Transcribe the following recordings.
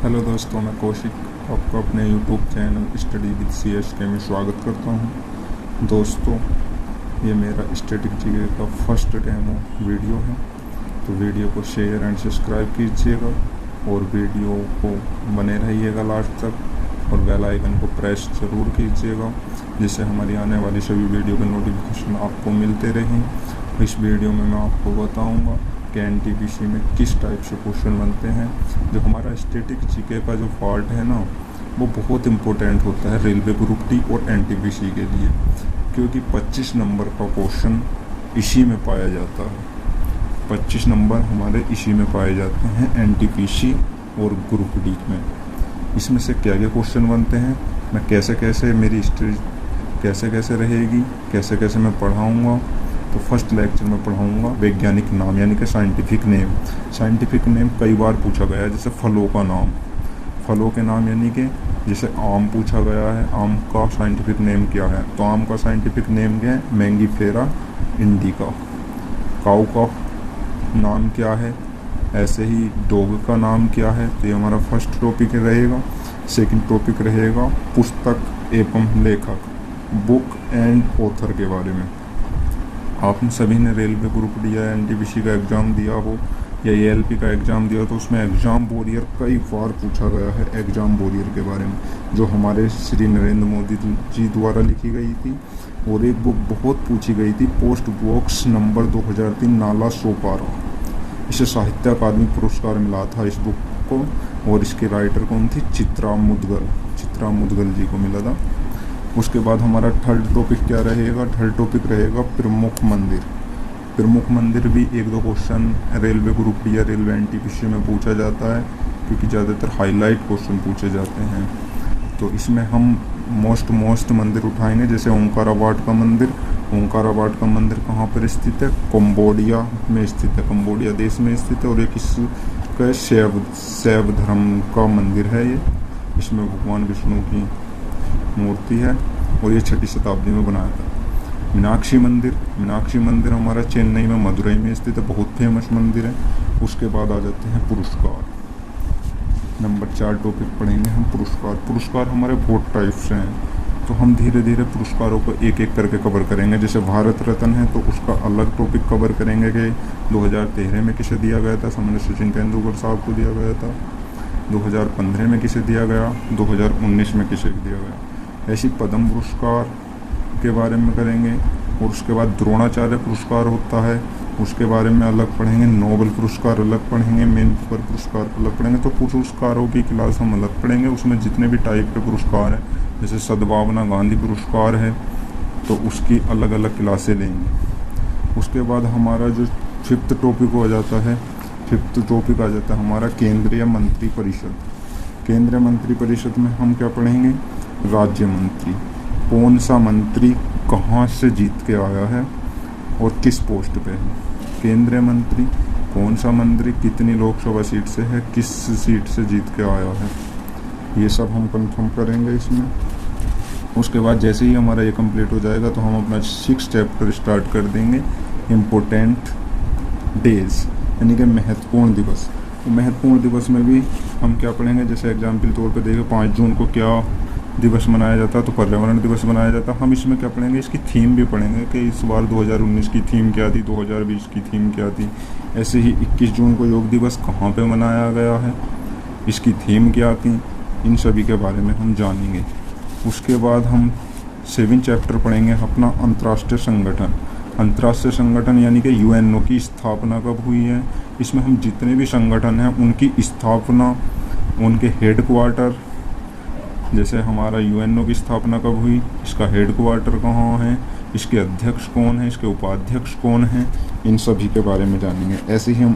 Hello दोस्तों, मैं कौशिक आपका अपने YouTube channel study with CSK में स्वागत करता हूं। दोस्तों, ये मेरा स्टैटिक जीके का फर्स्ट डेमो वीडियो है, तो वीडियो को शेयर एंड सब्सक्राइब कीजिएगा और वीडियो को बने रहिएगा लास्ट तक और बेल आइकन को प्रेस ज़रूर कीजिएगा, जिससे हमारी आने वाली सभी वीडियो के नोटिफिकेशन आपको मिलते रहें। इस वीडियो में मैं आपको बताऊँगा कि NTPC में किस टाइप से क्वेश्चन बनते हैं। जो हमारा स्टैटिक जीके का जो पार्ट है ना, वो बहुत इम्पोर्टेंट होता है रेलवे ग्रुप डी और NTPC के लिए, क्योंकि 25 नंबर का क्वेश्चन इसी में पाया जाता है। 25 नंबर हमारे इसी में पाए जाते हैं NTPC और ग्रुप डी में। इसमें से क्या क्या क्वेश्चन बनते हैं, मैं कैसे कैसे मेरी हिस्ट्री कैसे रहेगी, कैसे मैं पढ़ाऊँगा। तो फर्स्ट लेक्चर में पढ़ाऊँगा वैज्ञानिक नाम यानी कि साइंटिफिक नेम कई बार पूछा गया है, जैसे फलों के नाम यानी कि जैसे आम पूछा गया है, आम का साइंटिफिक नेम क्या है, तो आम का साइंटिफिक नेम क्या है, मैंगीफेरा इंडिका। काऊ का नाम क्या है, ऐसे ही डॉग का नाम क्या है। तो ये हमारा फर्स्ट टॉपिक रहेगा। सेकंड टॉपिक रहेगा पुस्तक एवं लेखक, बुक एंड ऑथर के बारे में। आप सभी ने रेलवे ग्रुप डी या NTPC का एग्ज़ाम दिया हो या ALP का एग्ज़ाम दिया हो, तो उसमें एग्ज़ाम वॉरियर कई बार पूछा गया है। एग्ज़ाम वॉरियर के बारे में जो हमारे श्री नरेंद्र मोदी जी द्वारा लिखी गई थी, और एक बुक बहुत पूछी गई थी, post box number 2003 Nala Sopara. इसे साहित्य अकादमी पुरस्कार मिला था इस बुक को, और इसके राइटर कौन थी, चित्रा मुदगल जी को मिला था। उसके बाद हमारा थर्ड टॉपिक क्या रहेगा, थर्ड टॉपिक रहेगा प्रमुख मंदिर भी एक दो क्वेश्चन रेलवे ग्रुप डी या रेलवे NTPC में पूछा जाता है, क्योंकि ज़्यादातर हाईलाइट क्वेश्चन पूछे जाते हैं। तो इसमें हम मोस्ट मंदिर उठाएंगे, जैसे ओंकाराबाद का मंदिर कहाँ पर स्थित है, कंबोडिया में स्थित है, कंबोडिया देश में स्थित है। और एक इसका शैव धर्म का मंदिर है ये, इसमें भगवान विष्णु की मूर्ति है, और ये 6वीं शताब्दी में बनाया था। मीनाक्षी मंदिर हमारा चेन्नई में, मदुरई में स्थित है, बहुत फेमस मंदिर है। उसके बाद आ जाते हैं पुरस्कार। नंबर 4 टॉपिक पढ़ेंगे हम पुरस्कार हमारे बहुत टाइप से हैं, तो हम धीरे धीरे पुरस्कारों को एक एक करके कवर करेंगे। जैसे भारत रत्न है तो उसका अलग टॉपिक कवर करेंगे कि 2013 में किसे दिया गया था, सामान्य सचिन तेंदुलकर साहब को दिया गया था। 2015 में किसे दिया गया, 2019 में किसे दिया गया। ऐसी पद्म पुरस्कार के बारे में करेंगे। और उसके बाद द्रोणाचार्य पुरस्कार होता है, उसके बारे में अलग पढ़ेंगे। नोबेल पुरस्कार अलग पढ़ेंगे, मेनकर पुरस्कार अलग पढ़ेंगे। तो पुरस्कारों की क्लास हम अलग पढ़ेंगे। उसमें जितने भी टाइप के पुरस्कार हैं, जैसे सद्भावना गांधी पुरस्कार है, तो उसकी अलग अलग क्लासें लेंगे। उसके बाद हमारा जो फिफ्थ टॉपिक आ जाता है हमारा केंद्रीय मंत्री परिषद में हम क्या पढ़ेंगे, राज्य मंत्री। कौन सा मंत्री कहाँ से जीत के आया है और किस पोस्ट पे है। केंद्रीय मंत्री कौन सा मंत्री कितनी लोकसभा सीट से है, किस सीट से जीत के आया है, ये सब हम कंफर्म करेंगे इसमें। उसके बाद जैसे ही हमारा ये कंप्लीट हो जाएगा तो हम अपना 6th चैप्टर स्टार्ट कर देंगे, इम्पोर्टेंट डेज यानी कि महत्वपूर्ण दिवस। तो महत्वपूर्ण दिवस में भी हम क्या पढ़ेंगे, जैसे एग्जाम्पल तौर पे देखें 5 जून को क्या दिवस मनाया जाता है, तो पर्यावरण दिवस मनाया जाता है। हम इसमें क्या पढ़ेंगे, इसकी थीम भी पढ़ेंगे कि इस बार 2019 की थीम क्या थी, 2020 की थीम क्या थी। ऐसे ही 21 जून को योग दिवस कहाँ पे मनाया गया है, इसकी थीम क्या थी, इन सभी के बारे में हम जानेंगे। उसके बाद हम 7 चैप्टर पढ़ेंगे अपना अंतर्राष्ट्रीय संगठन यानी कि UNO की स्थापना कब हुई है। इसमें हम जितने भी संगठन हैं उनकी स्थापना, उनके हेड क्वार्टर, जैसे हमारा UNO की स्थापना कब हुई, इसका हेड क्वार्टर कहाँ है, इसके अध्यक्ष कौन है, इसके उपाध्यक्ष कौन हैं, इन सभी के बारे में जानेंगे। ऐसे ही हम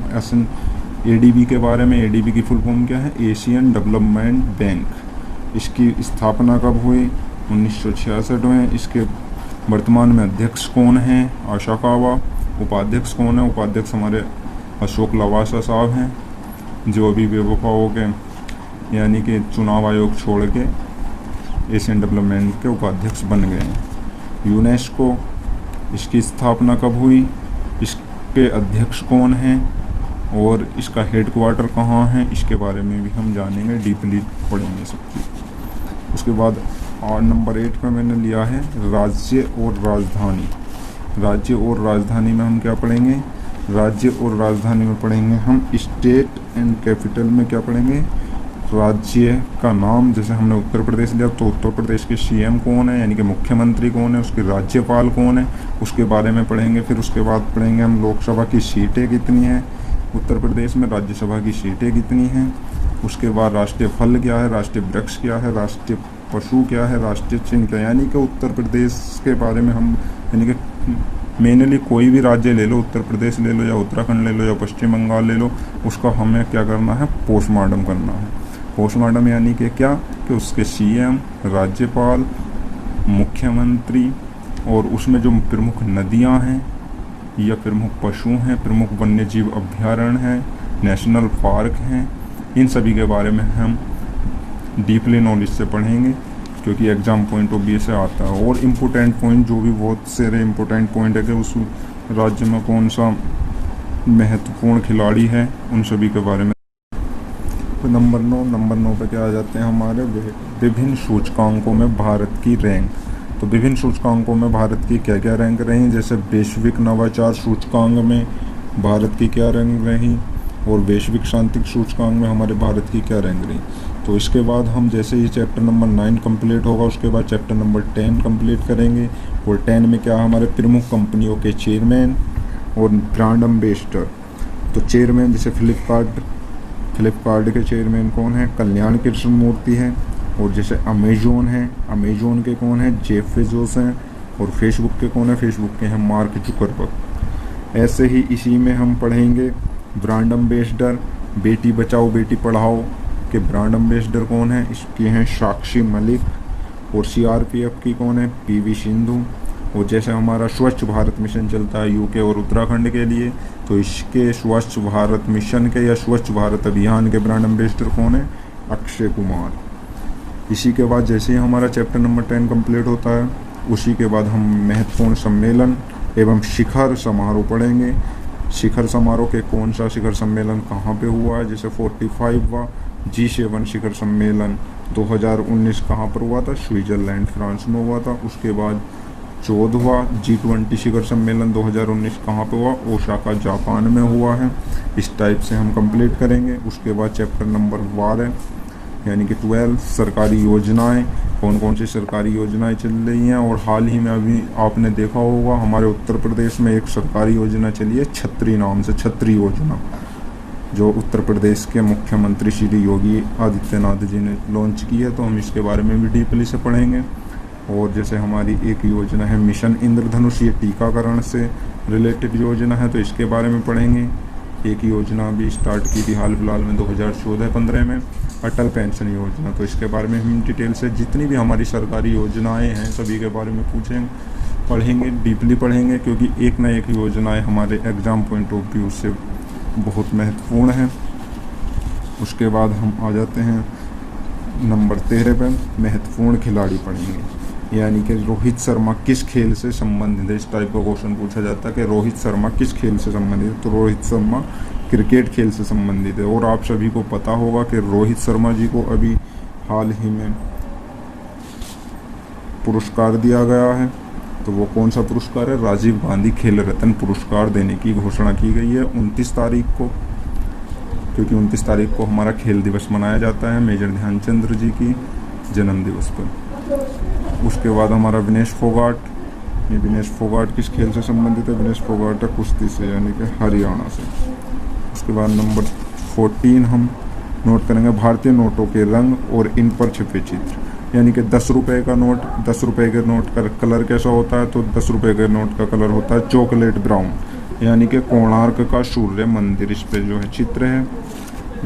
ADB के बारे में, ADB की फुल फॉर्म क्या है, एशियन डेवलपमेंट बैंक। इसकी स्थापना कब हुई, 1966 में। इसके वर्तमान में अध्यक्ष कौन हैं, आशा कावा। उपाध्यक्ष कौन है, उपाध्यक्ष हमारे अशोक लवासा साहब हैं, जो अभी बेवफा हो के यानी कि चुनाव आयोग छोड़ के एशियन डेवलपमेंट के उपाध्यक्ष बन गए हैं। यूनेस्को, इसकी स्थापना कब हुई, इसके अध्यक्ष कौन हैं, और इसका हेड क्वार्टर कहाँ है, इसके बारे में भी हम जानेंगे, डीपली पढ़ेंगे सब चीज़। उसके बाद और नंबर 8 पे मैंने लिया है राज्य और राजधानी। राज्य और राजधानी में हम क्या पढ़ेंगे, राज्य और राजधानी में पढ़ेंगे हम स्टेट एंड कैपिटल में क्या पढ़ेंगे, राज्य का नाम। जैसे हमने उत्तर प्रदेश लिया तो उत्तर प्रदेश के सीएम कौन है, यानी कि मुख्यमंत्री कौन है, उसके राज्यपाल कौन है, उसके बारे में पढ़ेंगे। फिर उसके बाद पढ़ेंगे हम लोकसभा की सीटें कितनी हैं उत्तर प्रदेश में, राज्यसभा की सीटें कितनी हैं। उसके बाद राष्ट्रीय फल क्या है, राष्ट्रीय वृक्ष क्या है, राष्ट्रीय पशु क्या है, राष्ट्रीय चिन्ह क्या है। यानी कि उत्तर प्रदेश के बारे में हम, यानी कि मेनली कोई भी राज्य ले लो, उत्तर प्रदेश ले लो या उत्तराखंड ले लो या पश्चिम बंगाल ले लो, उसका हमें क्या करना है, पोस्टमार्टम करना है। पोस्टमार्टम यानी कि क्या, कि उसके सीएम, राज्यपाल, मुख्यमंत्री और उसमें जो प्रमुख नदियां हैं या प्रमुख पशु हैं, प्रमुख वन्यजीव अभ्यारण्य हैं, नेशनल पार्क हैं, इन सभी के बारे में हम डीपली नॉलेज से पढ़ेंगे, क्योंकि एग्ज़ाम पॉइंट ऑफ व्यू से आता है। और इम्पोर्टेंट पॉइंट जो भी बहुत सारे इम्पोर्टेंट पॉइंट है कि उस राज्य में कौन सा महत्वपूर्ण खिलाड़ी है, उन सभी के बारे में। तो नंबर 9 पे क्या आ जाते हैं हमारे विभिन्न सूचकांकों में भारत की रैंक। तो विभिन्न सूचकांकों में भारत की क्या क्या रैंक रही, जैसे वैश्विक नवाचार सूचकांक में भारत की क्या रैंक रही और वैश्विक शांति सूचकांक में हमारे भारत की क्या रैंक रही। तो इसके बाद हम जैसे ही चैप्टर नंबर 9 कंप्लीट होगा, उसके बाद चैप्टर नंबर 10 कंप्लीट करेंगे। और 10 में क्या, हमारे प्रमुख कंपनियों के चेयरमैन और ब्रांड एम्बेसडर। तो चेयरमैन जैसे फ्लिपकार्ट के चेयरमैन कौन है, कल्याण कृष्ण मूर्ति है। और जैसे अमेजोन है, अमेजोन के कौन है, जेफ बेजोस हैं। और फेसबुक के कौन है, फेसबुक के हैं मार्क जुकरबर्ग। ऐसे ही इसी में हम पढ़ेंगे ब्रांड एम्बेसडर, बेटी बचाओ बेटी पढ़ाओ के ब्रांड एम्बेसडर कौन है, इसकी हैं साक्षी मलिक। और सीआरपीएफ की कौन है, पीवी सिंधु। और जैसे हमारा स्वच्छ भारत मिशन चलता है यूके और उत्तराखंड के लिए, तो इसके स्वच्छ भारत मिशन के या स्वच्छ भारत अभियान के ब्रांड एम्बेसडर कौन है, अक्षय कुमार। इसी के बाद जैसे ही हमारा चैप्टर नंबर 10 कंप्लीट होता है, उसी के बाद हम महत्वपूर्ण सम्मेलन एवं शिखर समारोह पढ़ेंगे। शिखर समारोह के कौन सा शिखर सम्मेलन कहाँ पे हुआ है, जैसे 45वां G7 शिखर सम्मेलन 2019 कहाँ पर हुआ था, स्विट्ज़रलैंड फ्रांस में हुआ था। उसके बाद 14वां G20 शिखर सम्मेलन 2019 कहाँ पे हुआ, ओसाका जापान में हुआ है। इस टाइप से हम कंप्लीट करेंगे। उसके बाद चैप्टर नंबर 12 यानी कि 12 सरकारी योजनाएं, कौन कौन सी सरकारी योजनाएं चल रही हैं। और हाल ही में अभी आपने देखा होगा हमारे उत्तर प्रदेश में एक सरकारी योजना चली है छतरी नाम से, छतरी योजना, जो उत्तर प्रदेश के मुख्यमंत्री श्री योगी आदित्यनाथ जी ने लॉन्च की है। तो हम इसके बारे में भी डीपली से पढ़ेंगे। और जैसे हमारी एक योजना है मिशन इंद्रधनुष, ये टीकाकरण से रिलेटेड योजना है, तो इसके बारे में पढ़ेंगे। एक योजना भी स्टार्ट की थी हाल फिलहाल में 2014-15 में, अटल पेंशन योजना, तो इसके बारे में हम डिटेल से जितनी भी हमारी सरकारी योजनाएं हैं सभी के बारे में पढ़ेंगे, डीपली पढ़ेंगे, क्योंकि एक न एक योजनाएं हमारे एग्ज़ाम पॉइंट ऑफ व्यू से बहुत महत्वपूर्ण है। उसके बाद हम आ जाते हैं नंबर 13 पे, महत्वपूर्ण खिलाड़ी पढ़ेंगे, यानी कि रोहित शर्मा किस खेल से संबंधित है। इस टाइप का क्वेश्चन पूछा जाता है कि रोहित शर्मा किस खेल से संबंधित है, तो रोहित शर्मा क्रिकेट खेल से संबंधित है। और आप सभी को पता होगा कि रोहित शर्मा जी को अभी हाल ही में पुरस्कार दिया गया है, तो वो कौन सा पुरस्कार है, राजीव गांधी खेल रत्न पुरस्कार देने की घोषणा की गई है 29 तारीख को, क्योंकि 29 तारीख को हमारा खेल दिवस मनाया जाता है मेजर ध्यानचंद जी की जन्म दिवस पर। उसके बाद हमारा विनेश फोगाट, ये विनेश फोगाट किस खेल से संबंधित है, विनेश फोगाट है कुश्ती से, यानी कि हरियाणा से। उसके बाद नंबर 14 हम नोट करेंगे भारतीय नोटों के रंग और इन पर छपे चित्र, यानी कि 10 रुपये का नोट, 10 रुपये के नोट का कलर कैसा होता है, तो 10 रुपये के नोट का कलर होता है चॉकलेट ब्राउन, यानी कि कोणार्क का सूर्य मंदिर इस पे जो है चित्र है।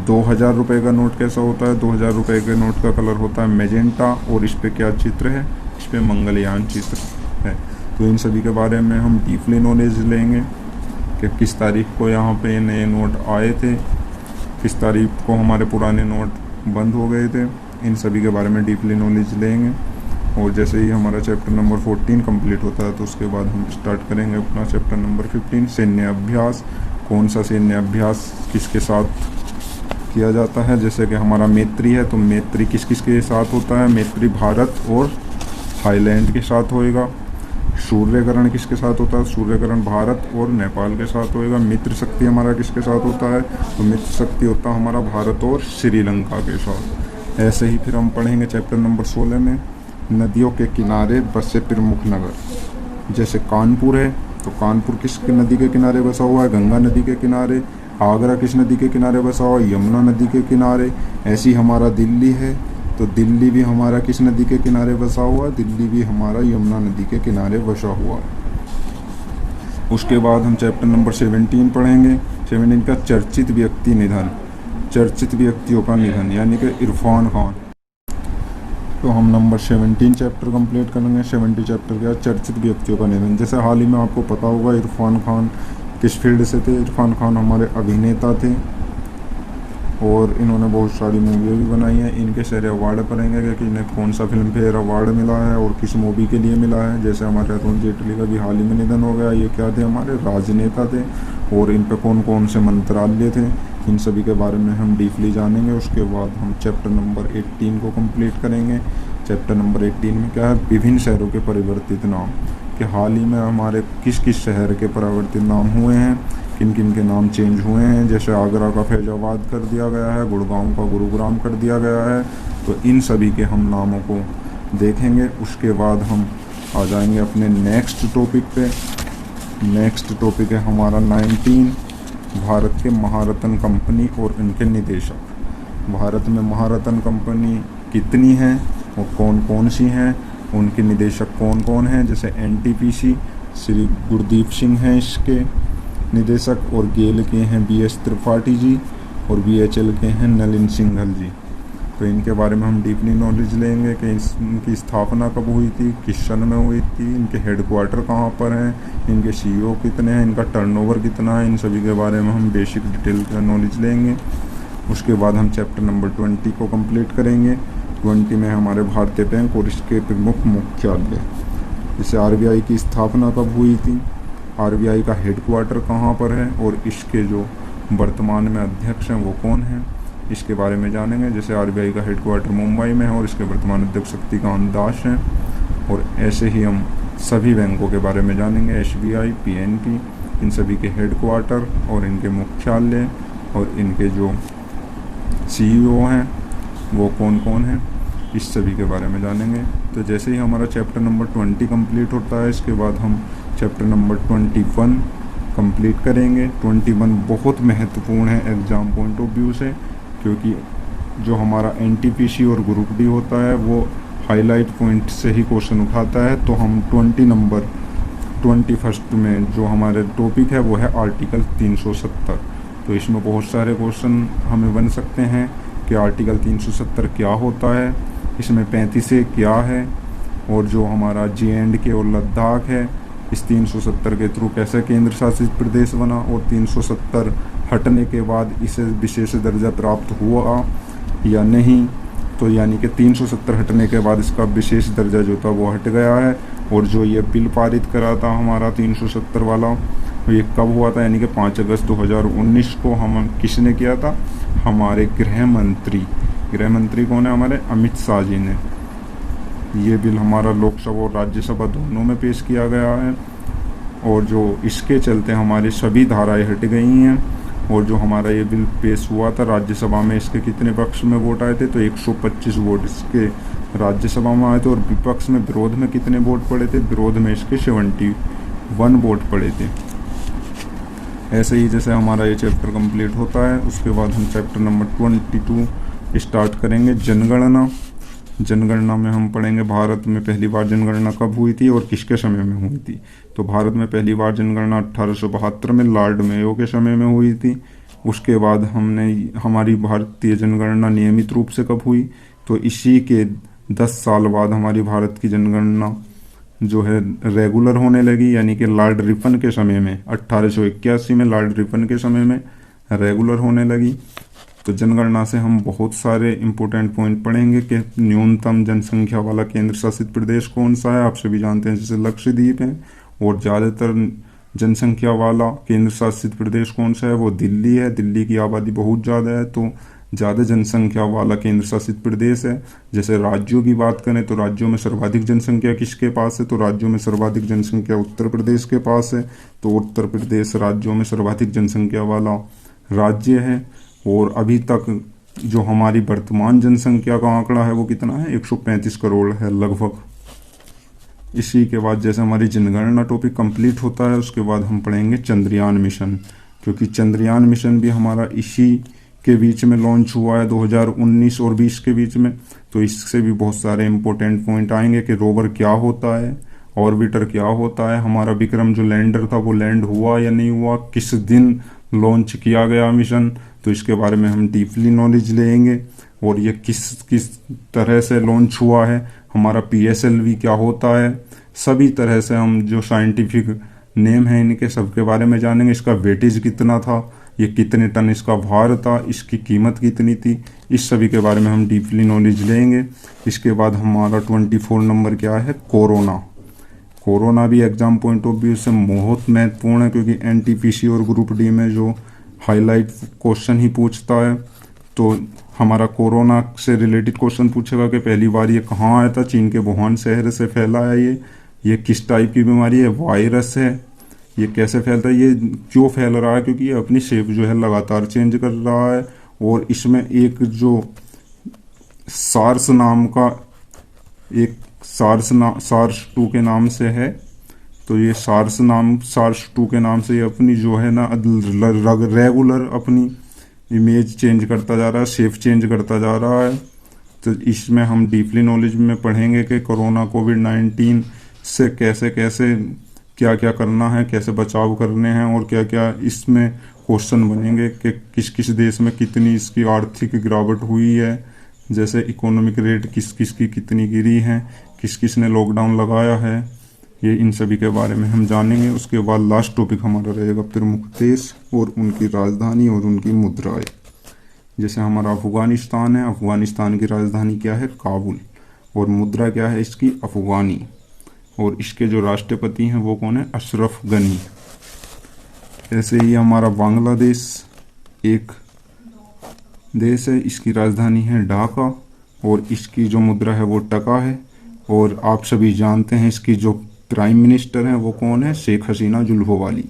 2000 रुपये का नोट कैसा होता है, 2000 रुपये के नोट का कलर होता है मेजेंटा, और इस पे क्या चित्र है, इस पे मंगलयान चित्र है। तो इन सभी के बारे में हम डीपली नॉलेज लेंगे कि किस तारीख को यहाँ पे नए नोट आए थे, किस तारीख को हमारे पुराने नोट बंद हो गए थे, इन सभी के बारे में डीपली नॉलेज लेंगे। और जैसे ही हमारा चैप्टर नंबर 14 कंप्लीट होता है, तो उसके बाद हम स्टार्ट करेंगे अपना चैप्टर नंबर 15 सैन्य अभ्यास, कौन सा सैन्य अभ्यास किसके साथ किया जाता है। जैसे कि हमारा मैत्री है, तो मैत्री किस किस के साथ होता है, मैत्री भारत और थाईलैंड के साथ होएगा। सूर्यकरण किसके साथ होता है, सूर्यकरण भारत और नेपाल के साथ होएगा। मित्र शक्ति हमारा किसके साथ होता है, तो मित्र शक्ति होता है हमारा भारत और श्रीलंका के साथ। ऐसे ही फिर हम पढ़ेंगे चैप्टर नंबर 16 में नदियों के किनारे बसे प्रमुख नगर। जैसे कानपुर है, तो कानपुर किस नदी के किनारे बसा हुआ है, गंगा नदी के किनारे। आगरा किस नदी के किनारे बसा हुआ है, यमुना नदी के किनारे। ऐसी हमारा दिल्ली है, तो दिल्ली भी हमारा किस नदी के किनारे बसा हुआ है, दिल्ली भी हमारा यमुना नदी के किनारे बसा हुआ है। उसके बाद हम चैप्टर नंबर 17 पढ़ेंगे। 17 का चर्चित व्यक्ति निधन, चर्चित व्यक्तियों का निधन यानी कि इरफान खान। तो हम नंबर 17 चैप्टर कंप्लीट करेंगे। 17 चैप्टर क्या, चर्चित व्यक्तियों का निधन। जैसे हाल ही में आपको पता होगा इरफान खान किस फील्ड से थे। इरफान खान हमारे अभिनेता थे और इन्होंने बहुत सारी मूवी भी बनाई हैं। इनके सारे अवार्ड पढ़ेंगे कि इन्हें कौन सा फिल्म फेयर अवार्ड मिला है और किस मूवी के लिए मिला है। जैसे हमारे अरुण जेटली का भी हाल ही में निधन हो गया। ये क्या थे, हमारे राजनेता थे और इन पे कौन कौन से मंत्रालय थे, इन सभी के बारे में हम डीपली जानेंगे। उसके बाद हम चैप्टर नंबर 18 को कंप्लीट करेंगे। चैप्टर नंबर 18 में क्या है, विभिन्न शहरों के परिवर्तित नाम, कि हाल ही में हमारे किस किस शहर के परिवर्तित नाम हुए हैं, किन किन के नाम चेंज हुए हैं। जैसे आगरा का फैजाबाद कर दिया गया है, गुड़गांव का गुरुग्राम कर दिया गया है। तो इन सभी के हम नामों को देखेंगे। उसके बाद हम आ जाएंगे अपने नेक्स्ट टॉपिक पे। नेक्स्ट टॉपिक है हमारा 19, भारत के महारत्न कंपनी और इनके निदेशक। भारत में महारत्न कंपनी कितनी हैं और कौन कौन सी हैं, उनके निदेशक कौन कौन हैं। जैसे एनटीपीसी श्री गुरदीप सिंह हैं इसके निदेशक, और गेल के हैं बीएस त्रिपाठी जी, और बीएचएल के हैं नलिन सिंघल जी। तो इनके बारे में हम डीपली नॉलेज लेंगे कि इनकी स्थापना कब हुई थी, किस सन में हुई थी, इनके हेडक्वार्टर कहाँ पर हैं, इनके सीईओ कितने हैं, इनका टर्नओवर कितना है। इन सभी के बारे में हम बेसिक डिटेल का नॉलेज लेंगे। उसके बाद हम चैप्टर नंबर 20 को कंप्लीट करेंगे। 20 में हमारे भारतीय बैंक और इसके प्रमुख मुख्यालय, जैसे आरबीआई की स्थापना कब हुई थी, आरबीआई का हेडक्वार्टर कहाँ पर है, और इसके जो वर्तमान में अध्यक्ष हैं वो कौन हैं, इसके बारे में जानेंगे। जैसे आरबीआई का हेडक्वार्टर मुंबई में है और इसके वर्तमान अध्यक्ष शक्तिकांत दास हैं। और ऐसे ही हम सभी बैंकों के बारे में जानेंगे, एसबीआई, पीएनबी, इन सभी के हेडक्वार्टर और इनके मुख्यालय और इनके जो सीईओ हैं वो कौन कौन हैं, इस सभी के बारे में जानेंगे। तो जैसे ही हमारा चैप्टर नंबर 20 कंप्लीट होता है, इसके बाद हम चैप्टर नंबर 21 कंप्लीट करेंगे। 21 बहुत महत्वपूर्ण है एग्ज़ाम पॉइंट ऑफ व्यू से, क्योंकि जो हमारा एनटीपीसी और ग्रुप डी होता है वो हाईलाइट पॉइंट से ही क्वेश्चन उठाता है। तो हम 20 नंबर 21 में जो हमारे टॉपिक है वो है आर्टिकल 370। तो इसमें बहुत सारे क्वेश्चन हमें बन सकते हैं कि आर्टिकल 370 क्या होता है, इसमें 35A क्या है, और जो हमारा JNK और लद्दाख है इस 370 के थ्रू कैसे केंद्र शासित प्रदेश बना, और 370 हटने के बाद इसे विशेष दर्जा प्राप्त हुआ या नहीं। तो यानी कि 370 हटने के बाद इसका विशेष दर्जा जो था वो हट गया है। और जो ये बिल पारित करा था हमारा 370 वाला, तो ये कब हुआ था, यानी कि 5 अगस्त 2019 को हम किसने किया था, हमारे गृह मंत्री कौन है, हमारे अमित शाह जी ने। ये बिल हमारा लोकसभा और राज्यसभा दोनों में पेश किया गया है, और जो इसके चलते हमारी सभी धाराएं हट गई हैं। और जो हमारा ये बिल पेश हुआ था राज्यसभा में, इसके कितने पक्ष में वोट आए थे, तो 125 वोट इसके राज्यसभा में आए थे। और विपक्ष में विरोध में कितने वोट पड़े थे, विरोध में इसके 71 वोट पड़े थे। ऐसे ही जैसे हमारा ये चैप्टर कंप्लीट होता है, उसके बाद हम चैप्टर नंबर 22 स्टार्ट करेंगे, जनगणना। जनगणना में हम पढ़ेंगे भारत में पहली बार जनगणना कब हुई थी और किसके समय में हुई थी। तो भारत में पहली बार जनगणना 1872 में लॉर्ड मेयो के समय में हुई थी। उसके बाद हमारी भारतीय जनगणना नियमित रूप से कब हुई, तो इसी के 10 साल बाद हमारी भारत की जनगणना जो है रेगुलर होने लगी, यानी कि लॉर्ड रिपन के समय में 1881 में लॉर्ड रिपन के समय में रेगुलर होने लगी। तो जनगणना से हम बहुत सारे इम्पोर्टेंट पॉइंट पढ़ेंगे कि न्यूनतम जनसंख्या वाला केंद्र शासित प्रदेश कौन सा है, आप सभी जानते हैं, जैसे लक्षद्वीप है, और ज़्यादातर जनसंख्या वाला केंद्र शासित प्रदेश कौन सा है? वो दिल्ली है। दिल्ली की आबादी बहुत ज़्यादा है, तो ज़्यादा जनसंख्या वाला केंद्र शासित प्रदेश है। जैसे राज्यों की बात करें तो राज्यों में सर्वाधिक जनसंख्या किसके पास है? तो राज्यों में सर्वाधिक जनसंख्या उत्तर प्रदेश के पास है। तो उत्तर प्रदेश राज्यों में सर्वाधिक जनसंख्या वाला राज्य है। और अभी तक जो हमारी वर्तमान जनसंख्या का आंकड़ा है वो कितना है? 135 करोड़ है लगभग। इसी के बाद जैसे हमारी जनगणना टॉपिक कंप्लीट होता है उसके बाद हम पढ़ेंगे चंद्रयान मिशन, क्योंकि चंद्रयान मिशन भी हमारा इसी के बीच में लॉन्च हुआ है 2019 और 20 के बीच में। तो इससे भी बहुत सारे इंपॉर्टेंट पॉइंट आएंगे कि रोवर क्या होता है, ऑर्बिटर क्या होता है, हमारा विक्रम जो लैंडर था वो लैंड हुआ या नहीं हुआ, किस दिन लॉन्च किया गया मिशन, तो इसके बारे में हम डीपली नॉलेज लेंगे। और ये किस किस तरह से लॉन्च हुआ है, हमारा PSLV क्या होता है, सभी तरह से हम जो साइंटिफिक नेम है इनके सबके बारे में जानेंगे। इसका वेटेज कितना था, ये कितने टन इसका भार था, इसकी कीमत कितनी थी, इस सभी के बारे में हम डीपली नॉलेज लेंगे। इसके बाद हमारा 24 नंबर क्या है? कोरोना। कोरोना भी एग्जाम पॉइंट ऑफ व्यू से बहुत महत्वपूर्ण है, क्योंकि NTPC और ग्रुप डी में जो हाईलाइट क्वेश्चन ही पूछता है। तो हमारा कोरोना से रिलेटेड क्वेश्चन पूछेगा कि पहली बार ये कहाँ आया था? चीन के वुहान शहर से फैला है ये किस टाइप की बीमारी है? वायरस है। ये कैसे फैलता है? ये क्यों फैल रहा है? क्योंकि ये अपनी शेप जो है लगातार चेंज कर रहा है। और इसमें एक जो सार्स नाम का एक सार्स 2 के नाम से है, तो ये सार्स 2 के नाम से ये अपनी जो है ना रेगुलर अपनी इमेज चेंज करता जा रहा है, शेप चेंज करता जा रहा है। तो इसमें हम डीपली नॉलेज में पढ़ेंगे कि कोरोना कोविड-19 से कैसे कैसे क्या क्या करना है, कैसे बचाव करने हैं, और क्या क्या इसमें क्वेश्चन बनेंगे कि किस किस देश में कितनी इसकी आर्थिक गिरावट हुई है, जैसे इकोनॉमिक रेट किस किस की कितनी गिरी है, किस किस ने लॉकडाउन लगाया है, ये इन सभी के बारे में हम जानेंगे। उसके बाद लास्ट टॉपिक हमारा रहेगा प्रमुख देश और उनकी राजधानी और उनकी मुद्राएं। जैसे हमारा अफगानिस्तान है, अफगानिस्तान की राजधानी क्या है? काबुल। और मुद्रा क्या है इसकी? अफगानी। और इसके जो राष्ट्रपति हैं वो कौन है? अशरफ गनी। ऐसे ही हमारा बांग्लादेश एक देश है, इसकी राजधानी है ढाका और इसकी जो मुद्रा है वो टका है। और आप सभी जानते हैं इसकी जो प्राइम मिनिस्टर हैं वो कौन है? शेख हसीना जुल्फोवाली।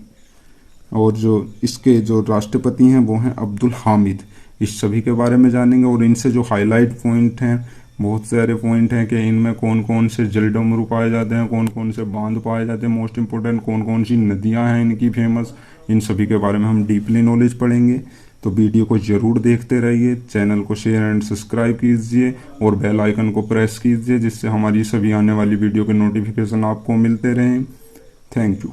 और जो इसके जो राष्ट्रपति हैं वो हैं अब्दुल हामिद। इस सभी के बारे में जानेंगे। और इनसे जो हाईलाइट पॉइंट हैं, बहुत सारे पॉइंट हैं कि इनमें कौन कौन से जलडमरू पाए जाते हैं, कौन कौन से बांध पाए जाते हैं, मोस्ट इंपॉर्टेंट कौन कौन सी नदियां हैं इनकी फेमस, इन सभी के बारे में हम डीपली नॉलेज पढ़ेंगे। तो वीडियो को ज़रूर देखते रहिए, चैनल को शेयर एंड सब्सक्राइब कीजिए और बेल आइकन को प्रेस कीजिए, जिससे हमारी सभी आने वाली वीडियो के नोटिफिकेशन आपको मिलते रहें। Thank you.